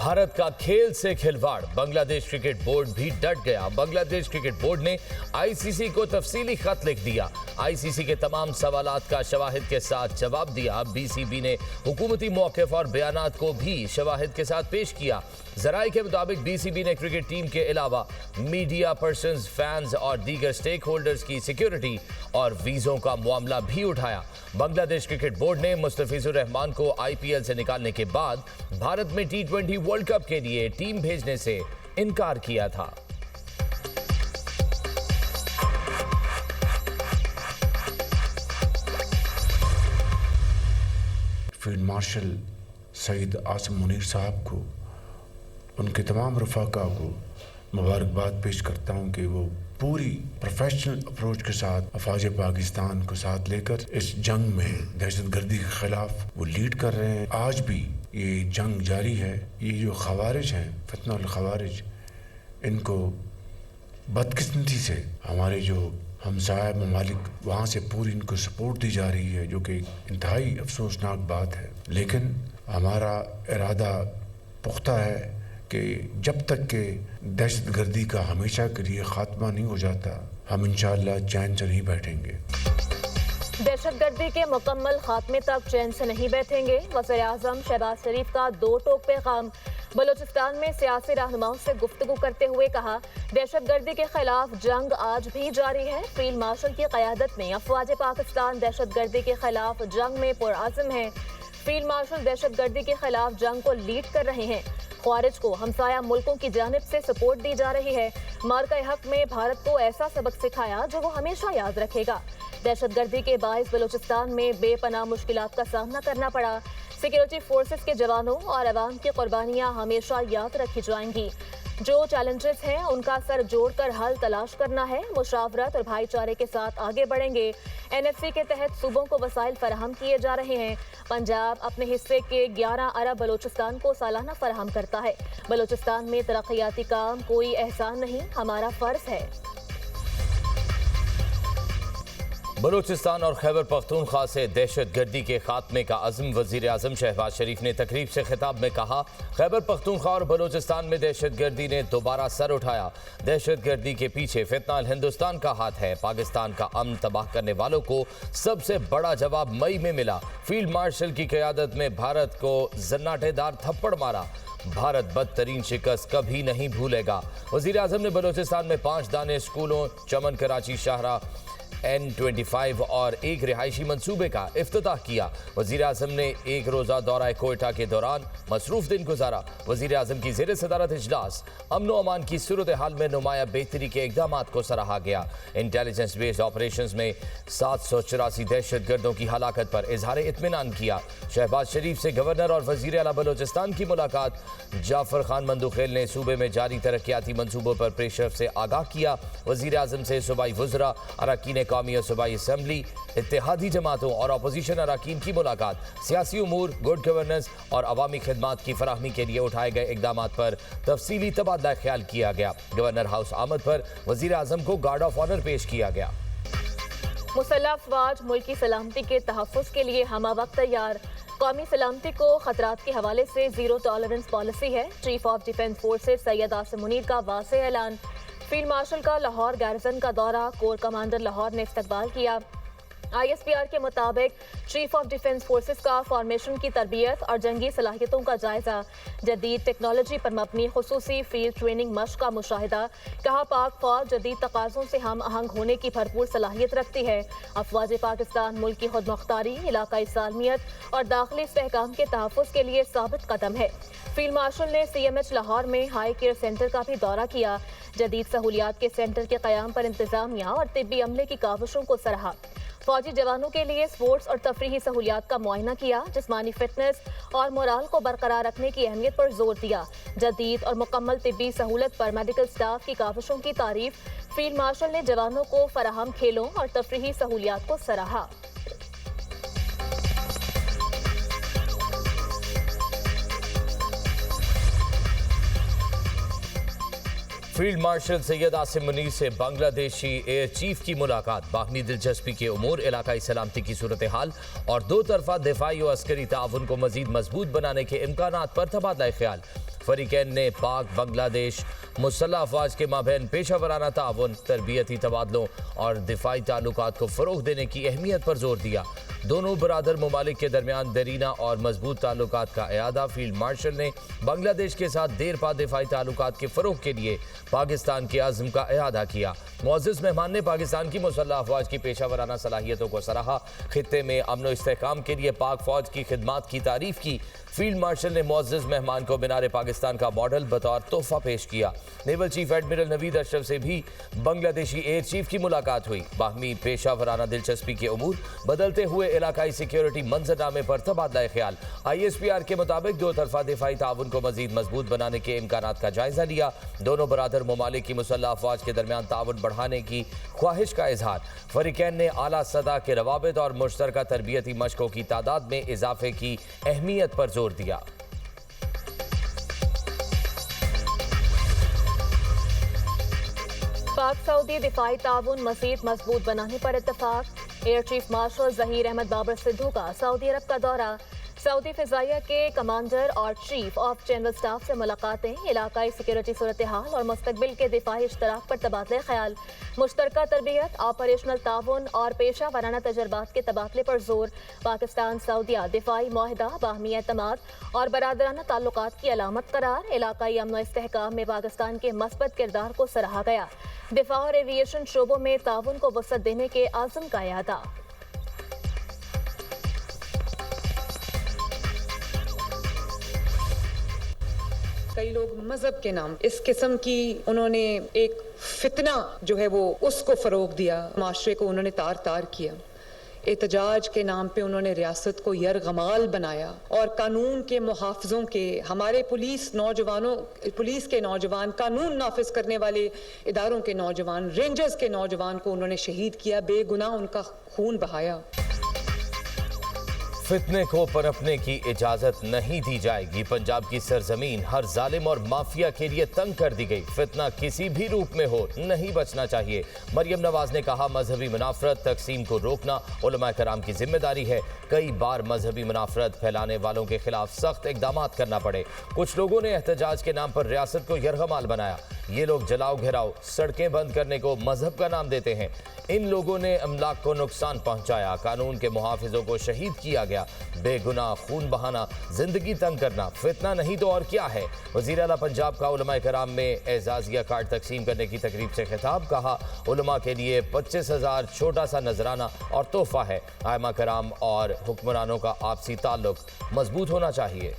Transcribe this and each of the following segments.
भारत का खेल से खिलवाड़, बांग्लादेश क्रिकेट बोर्ड भी डट गया। बांग्लादेश क्रिकेट बोर्ड ने आईसीसी को तफसीली खत लिख दिया। आईसीसी के तमाम सवालात का शवाहिद के साथ जवाब दिया। बीसीबी ने हुकूमती मौक़िफ़ और बयानात को भी शवाहिद के साथ पेश किया। ज़राए के मुताबिक बीसीबी ने क्रिकेट टीम के अलावा मीडिया पर्सन्स, फैंस और दीगर स्टेक होल्डर्स की सिक्योरिटी और वीज़ों का मामला भी उठाया। बांग्लादेश क्रिकेट बोर्ड ने मुस्तफिजुर रहमान को आईपीएल से निकालने के बाद भारत में T20 वर्ल्ड कप के लिए टीम भेजने से इनकार किया था। फील्ड मार्शल सईद आसिम मुनीर साहब को, उनके तमाम रफ़ाका को मुबारकबाद पेश करता हूँ कि वो पूरी प्रोफेशनल अप्रोच के साथ अफवाज पाकिस्तान को साथ लेकर इस जंग में दहशतगर्दी के खिलाफ वो लीड कर रहे हैं। आज भी ये जंग जारी है। ये जो खवारिज हैं, फितनल खवारिज, इनको बदकिस्मती से हमारे जो हमसाया ममालिक वहाँ से पूरी इनको सपोर्ट दी जा रही है, जो कि इंतहाई अफसोसनाक बात है। लेकिन हमारा इरादा पुख्ता है कि जब तक के दहशतगर्दी का हमेशा के लिए खात्मा नहीं हो जाता, हम इंशाअल्लाह चैन से नहीं बैठेंगे। दहशतगर्दी के मुकम्मल खात्मे तक चैन से नहीं बैठेंगे। वज़ीर-ए-आज़म शहबाज शरीफ का दो टोक पैगाम। बलूचिस्तान में सियासी रहनुमाओं से गुफ्तगू करते हुए कहा, दहशतगर्दी के खिलाफ जंग आज भी जारी है। फील्ड मार्शल की क़यादत में अफवाज पाकिस्तान दहशतगर्दी के खिलाफ जंग में पुरआज़म है। फील्ड मार्शल दहशतगर्दी के खिलाफ जंग को लीड कर रहे हैं। ख्वारिज को हमसाया मुल्कों की जानिब से सपोर्ट दी जा रही है। मार्का हक में भारत को ऐसा सबक सिखाया जो वो हमेशा याद रखेगा। दहशतगर्दी के बाइस बलूचिस्तान में बेपनाह मुश्किलात का सामना करना पड़ा। सिक्योरिटी फोर्सेस के जवानों और अवाम की कुर्बानियाँ हमेशा याद रखी जाएंगी। जो चैलेंजेस हैं उनका सर जोड़कर हल तलाश करना है। मुशावरत और भाईचारे के साथ आगे बढ़ेंगे। एनएफसी के तहत सूबों को वसाइल फराहम किए जा रहे हैं। पंजाब अपने हिस्से के 11 अरब बलूचिस्तान को सालाना फराहम करता है। बलूचिस्तान में तरक्याती काम कोई एहसान नहीं, हमारा फर्ज है। बलूचिस्तान और खैबर पख्तूनख्वा से दहशतगर्दी के खात्मे का अज़्म। वज़ीर-ए-आज़म शहबाज शरीफ ने तकरीब से खिताब में कहा, खैबर पख्तूनख्वा और बलूचिस्तान में दहशतगर्दी ने दोबारा सर उठाया। दहशतगर्दी के पीछे फितनाल हिंदुस्तान का हाथ है। पाकिस्तान का अमन तबाह करने वालों को सबसे बड़ा जवाब मई में मिला। फील्ड मार्शल की क़यादत में भारत को जन्नाटेदार थप्पड़ मारा। भारत बदतरीन शिकस्त कभी नहीं भूलेगा। वज़ीर-ए-आज़म ने बलूचिस्तान में 5 दाने स्कूलों, चमन, कराची, शाहरा, N25 और एक रिहायशी मंसूबे का इफ्तिताह किया। वज़ीर-ए-आज़म ने एक रोज़ा दौरा कोयटा के दौरान मसरूफ दिन गुजारा। वज़ीर-ए-आज़म की ज़ेर सदारत इजलास। अमन व अमान की सूरत हाल में नुमाया बेहतरी के इक़दामात को सराहा गया। इंटेलिजेंस बेस्ड ऑपरेशंस में 784 दहशतगर्दों की हलाकत पर इजहार इत्मीनान किया। शहबाज शरीफ से गवर्नर और वज़ीर आला बलूचिस्तान की मुलाकात। जाफर खान मंदुखेल ने सूबे में जारी तरक्याती मंसूबों पर पेशरफ से आगाह किया। वज़ीर-ए-आज़म से सूबाई वज़रा, अरकान कौमी और सूबाई असम्बली, इत्तेहादी जमातों और अपोजिशन अरकान की मुलाकात। सियासी उमूर, गुड गवर्नेंस और अवामी खिदमात की फराहमी के लिए उठाए गए इक़दामात पर तफसीली तबादला ख्याल किया गया। गवर्नर हाउस आमद पर वज़ीर-ए-आज़म को गार्ड ऑफ ऑनर पेश किया गया। मुसल्लह अफ़वाज मुल्क की सलामती के तहफ़्फ़ुज़ के लिए हमावक्त तैयार। कौमी सलामती को खतरात के हवाले से ज़ीरो टॉलरेंस पॉलिसी है। Chief of defence forces Syed Asim Munir का वाज़ेह ऐलान। फील्ड मार्शल का लाहौर गार्जियन का दौरा। कोर कमांडर लाहौर ने इस्तकबाल किया। ISPR के मुताबिक चीफ ऑफ डिफेंस फोर्सेस का फॉर्मेशन की तरबियत और जंगी सलाहियतों का जायजा। जदीद टेक्नोलॉजी पर मबनी खुसूसी फील्ड ट्रेनिंग मश्क का मुशाहिदा। कहा, पाक फौज जदीद तकाज़ों से हम आहंग होने की भरपूर सलाहियत रखती है। अफवाज पाकिस्तान मुल्क की खुद मुख्तारी, इलाकाई सालमियत और दाखिली इस्तेहकाम के तहफ़्फ़ुज़ के लिए साबित कदम है। फील्ड मार्शल ने CMH लाहौर में हाई केयर सेंटर का भी दौरा किया। जदीद सहूलियात के सेंटर के क़याम पर इंतजामिया और तिब्बी अमले की काविशों को सराहा। फौजी जवानों के लिए स्पोर्ट्स और तफरीही सहूलियात का मुआयना किया। जिस्मानी फिटनेस और मोराल को बरकरार रखने की अहमियत पर जोर दिया। जदीद और मुकम्मल तिब्बी सहूलत पर मेडिकल स्टाफ की काविशों की तारीफ। फील्ड मार्शल ने जवानों को फराहम खेलों और तफरीही सहूलियात को सराहा। फील्ड मार्शल सैयद आसिम मुनीर से बांग्लादेशी एयर चीफ की मुलाकात। बाहमी दिलचस्पी के उमूर, इलाकाई सलामती की सूरत हाल और दो तरफा दिफाई और अस्करी ताउन को मजीद मजबूत बनाने के इम्कानात पर तबादला ख्याल। फरीकैन ने पाक बांग्लादेश मुसल्लह अफवाज के माबैन पेशा वराना ताउन, तरबियती तबादलों और दिफाई ताल्लुकात को फ़रोग़ देने की अहमियत पर जोर दिया। दोनों बरादर ममालिक के दरमियान दरीना और मजबूत ताल्लुकात का इआदा। फील्ड मार्शल ने बांग्लादेश के साथ देर पा दिफाई ताल्लुकात के फ़रोग़ के लिए पाकिस्तान के अज़्म का इआदा किया। मुअज़्ज़िज़ मेहमान ने पाकिस्तान की मुसल्लह अफवाज की पेशा वराना सलाहियतों को सराहा। खित्ते में अमन व इस्तेहकाम के लिए पाक फ़ौज की खिदमात की तारीफ़ की। फील्ड मार्शल ने मुअज़्ज़िज़ मेहमान को मीनार पाकिस्तान का मॉडल बतौर तोहफ़ा पेश किया। Naval chief admiral Naveed Ashraf से भी बांग्लादेशी एयर चीफ की मुलाकात हुई। बाहमी पेशा वराना दिलचस्पी के उमूर, बदलते हुए इलाकाई सिक्योरिटी मंजरनामे पर तबादला ख्याल। ISPR के मुताबिक दो तरफा दिफाई ताउन को मजीद मजबूत बनाने के इम्कानात का जायजा लिया। दोनों बरादर ममालिक की मुसल्लह अफवाज के दरमियान ताउन बढ़ाने की ख्वाहिश का इजहार। फरीकैन ने आला सतह के रवाबित और मुश्तरका तरबियती मशकों की तादाद में इजाफे की अहमियत पर जोर दिया। पाक सऊदी दिफाई ताउन मज़ीद मजबूत बनाने पर इत्तफाक। Air chief marshal Zaheer Ahmed Babar Sidhu का सऊदी अरब का दौरा। सऊदी फ़िज़ाइया के कमांडर और चीफ ऑफ जनरल स्टाफ से मुलाकातें। इलाकाई सिक्योरिटी सूरत हाल और मुस्तकबिल के दिफाई इश्तराक पर तबादला ख्याल। मुश्तरका तरबियत, ऑपरेशनल ताउन और पेशा वराना तजर्बात के तबादले पर जोर। पाकिस्तान सऊदिया दिफाई मुआहदा बाहमी एतमाद और बरादराना ताल्लुकात की अलामत करार। इलाकाई अमन व इस्तेहकाम में पाकिस्तान के मस्बत किरदार को सराहा गया। दिफा और एविएशन शोबों में ताउन को वसअत देने के आज़म का इआदा। कई लोग मजहब के नाम इस किस्म की उन्होंने एक फितना जो है वो उसको फरोग दिया, माशरे को उन्होंने तार तार किया। एहतजाज के नाम पे उन्होंने रियासत को यरगमाल बनाया और कानून के मुहाफ़िज़ों के, हमारे पुलिस के नौजवान, कानून नाफिज करने वाले इदारों के नौजवान, रेंजर्स के नौजवान को उन्होंने शहीद किया, बेगुनाह उनका खून बहाया। फितने को पनपने की इजाजत नहीं दी जाएगी। पंजाब की सरजमीन हर जालिम और माफिया के लिए तंग कर दी गई। फितना किसी भी रूप में हो नहीं बचना चाहिए। मरियम नवाज ने कहा, मजहबी मुनाफरत तकसीम को रोकना उलमा कराम की जिम्मेदारी है। कई बार मजहबी मुनाफरत फैलाने वालों के खिलाफ सख्त इकदाम करना पड़े। कुछ लोगों ने एहतजाज के नाम पर रियासत को यरगमाल बनाया। ये लोग जलाओ घेराव, सड़कें बंद करने को मजहब का नाम देते हैं। इन लोगों ने अमलाक को नुकसान पहुंचाया, कानून के मुहाफिजों को शहीद किया गया। बेगुनाह खून बहाना, जिंदगी तंग करना फितना नहीं तो और क्या है। वज़ीर आला पंजाब का उलमा कराम में एजाजिया कार्ड तकसीम करने की तकरीब से खिताब। कहा, उलमा के लिए 25,000 छोटा सा नजराना और तोहफा है। आइमा कराम और हुक्मरानों का आपसी ताल्लुक मजबूत होना चाहिए।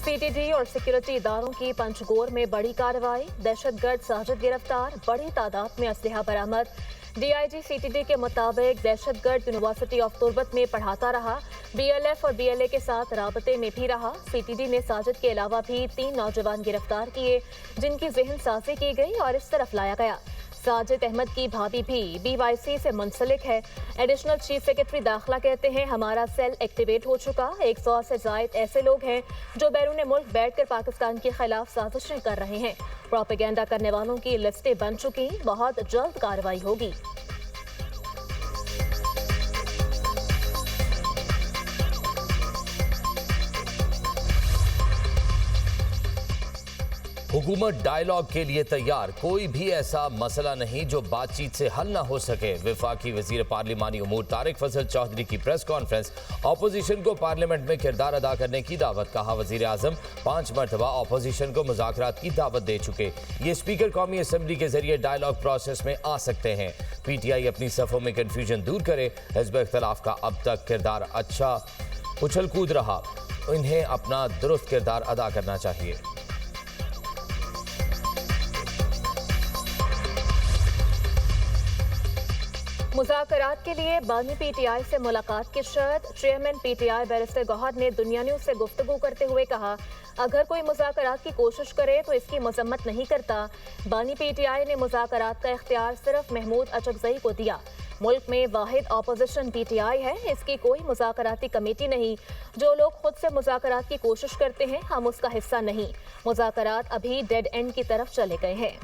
CTD और सिक्योरिटी इदारों की पंचगोर में बड़ी कार्रवाई। दहशतगर्द साजिद गिरफ्तार, बड़ी तादाद में असलहा बरामद। DIG CTD के मुताबिक दहशतगर्द यूनिवर्सिटी ऑफ तुर्बत में पढ़ाता रहा, BLF और BLA के साथ राबते में भी रहा। CTD ने साजिद के अलावा भी 3 नौजवान गिरफ्तार किए, जिनकी जहन साजी की गई और इस तरफ लाया गया। साजिद अहमद की भाभी भी BYC से मुंसलिक है। एडिशनल चीफ सेक्रेटरी दाखिला कहते हैं, हमारा सेल एक्टिवेट हो चुका। 100 से ज़ायद ऐसे लोग हैं जो बैरून मुल्क बैठकर पाकिस्तान के खिलाफ साजिशें कर रहे हैं। प्रोपेगेंडा करने वालों की लिस्टें बन चुकी, बहुत जल्द कार्रवाई होगी। हुकूमत डायलॉग के लिए तैयार, कोई भी ऐसा मसला नहीं जो बातचीत से हल ना हो सके। वफाकी वजीर पार्लिमानी उमूर तारिक फजल चौधरी की प्रेस कॉन्फ्रेंस। अपोजिशन को पार्लियामेंट में किरदार अदा करने की दावत। कहा, वजीर आजम 5 मरतबा अपोजिशन को मुज़ाकरात की दावत दे चुके। ये स्पीकर कौमी असम्बली के जरिए डायलॉग प्रोसेस में आ सकते हैं। PTI अपनी सफ़ों में कन्फ्यूजन दूर करे। हिज़्ब इख्तिलाफ का अब तक किरदार अच्छा उछल कूद रहा, इन्हें अपना दुरुस्त किरदार अदा करना चाहिए। मुज़ाकरात के लिए बानी PTI से मुलाकात की शर्त। चेयरमैन PTI बैरिस्टर गौहर ने दुनिया न्यूज़ से गुफ्तगू करते हुए कहा, अगर कोई मुज़ाकरात की कोशिश करे तो इसकी मजम्मत नहीं करता। बानी PTI ने मुज़ाकरात का इख्तियार सिर्फ महमूद अचकज़ई को दिया। मुल्क में वाहिद अपोजिशन PTI है, इसकी कोई मुज़ाकराती कमेटी नहीं। जो लोग खुद से मुज़ाकरात की कोशिश करते हैं, हम उसका हिस्सा नहीं। मुज़ाकरात अभी डेड एंड की तरफ चले गए हैं।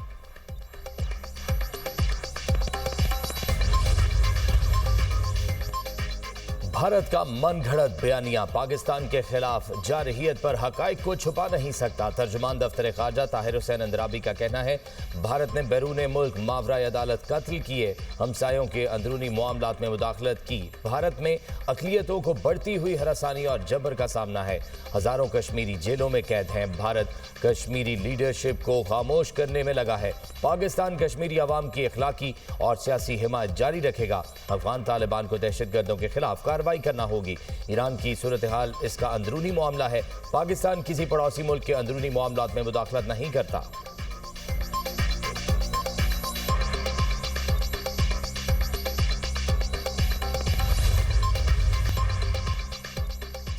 भारत का मन घड़त बयानिया पाकिस्तान के खिलाफ जारहियत पर हकाइक को छुपा नहीं सकता। तर्जुमान दफ्तर खारजा ताहिर हुसैन अंद्राबी का कहना है, भारत ने बैरून मुल्क मावराए अदालत कत्ल किए, हमसायों के अंदरूनी मामलात में मुदाखलत की। भारत में अक़लियतों को बढ़ती हुई हरासानी और जबर का सामना है। हजारों कश्मीरी जेलों में कैद हैं। भारत कश्मीरी लीडरशिप को खामोश करने में लगा है। पाकिस्तान कश्मीरी अवाम की अखलाकी और सियासी हिमायत जारी रखेगा। अफगान तालिबान को दहशतगर्दों के खिलाफ कार्रवाई करना होगी। ईरान की सूरत हाल इसका अंदरूनी मामला है। पाकिस्तान किसी पड़ोसी मुल्क के अंदरूनी मामलात में मुदाखलत नहीं करता।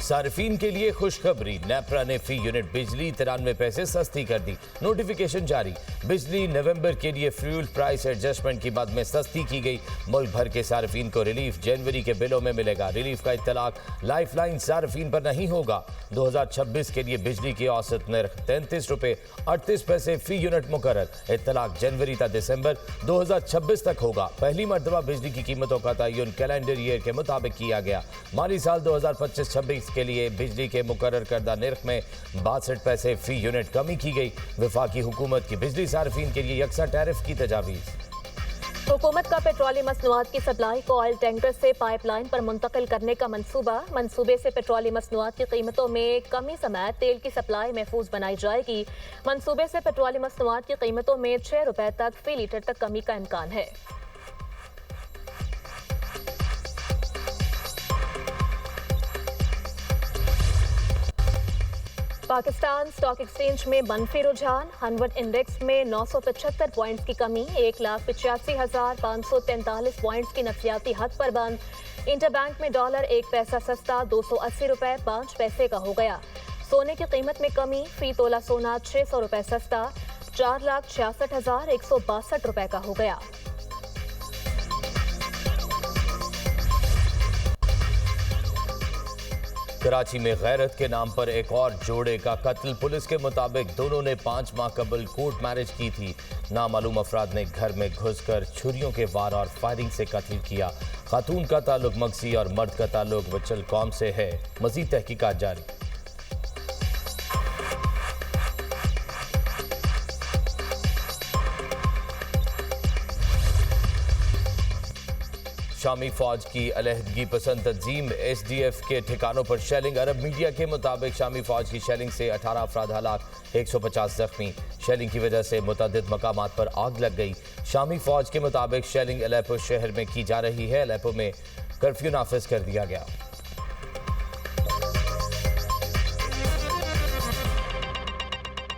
सार्फिन के लिए खुशखबरी, नेपरा ने फी यूनिट बिजली 93 पैसे सस्ती कर दी। नोटिफिकेशन जारी। बिजली नवंबर के लिए फ्यूल प्राइस एडजस्टमेंट की मद में सस्ती की गई। मुल्क भर के सार्फिन को रिलीफ जनवरी के बिलों में मिलेगा। रिलीफ का इत्तलाक लाइफलाइन सार्फिन पर नहीं होगा। 2026 के लिए बिजली की औसत नर्ख 33 रुपये 38 पैसे फी यूनिट मुकर्रर। इत्तलाक जनवरी तक दिसंबर 2026 तक होगा। पहली मरतबा बिजली की कीमतों का तयन कैलेंडर ईयर के मुताबिक किया गया। माली साल 2025-26 के लिए बिजली के मुकर्रर करदा निर्ख में 62 पैसे फी यूनिट कमी की गई। वफाकी हुकूमत की बिजली सार्फिन के लिए यकसा टैरिफ की तजावीज़। हुकूमत का पेट्रोलियम मसनूआत की सप्लाई को ऑयल टैंकर से पाइपलाइन पर मुंतकिल करने का मंसूबा। मंसूबे से पेट्रोलियम मसनूआत की कीमतों में कमी समेत तेल की सप्लाई महफूज बनाई जाएगी। मंसूबे से पेट्रोलियम मसनूआत की कीमतों में 6 रुपए तक फी लीटर तक कमी का इम्कान है। पाकिस्तान स्टॉक एक्सचेंज में मनफी रुझान। हनवट इंडेक्स में 975 पॉइंट्स की कमी, 1,85,543 पॉइंट्स की नफसियाती हद पर बंद। इंटरबैंक में डॉलर 1 पैसा सस्ता 280 रुपए 5 पैसे का हो गया। सोने की कीमत में कमी, फी तोला सोना 600 रुपए सस्ता 4,66,162 रुपए का हो गया। कराची में गैरत के नाम पर एक और जोड़े का कत्ल। पुलिस के मुताबिक दोनों ने 5 माह कबल कोर्ट मैरिज की थी। नामालूम अफराद ने घर में घुसकर छुरियों के वार और फायरिंग से कत्ल किया। खातून का ताल्लुक मगसी और मर्द का ताल्लुक बचल कौम से है। मजीद तहकीकात जारी। शामी फौज की अलहदगी पसंद तंजीम SDF के ठिकानों पर शेलिंग। अरब मीडिया के मुताबिक शामी फौज की शेलिंग से 18 अफराद हलाक, 150 जख्मी। शेलिंग की वजह से मुतअद्दिद मकामात पर आग लग गई। शामी फौज के मुताबिक शेलिंग अलेप्पो शहर में की जा रही है। अलेप्पो में कर्फ्यू नाफिज कर दिया गया।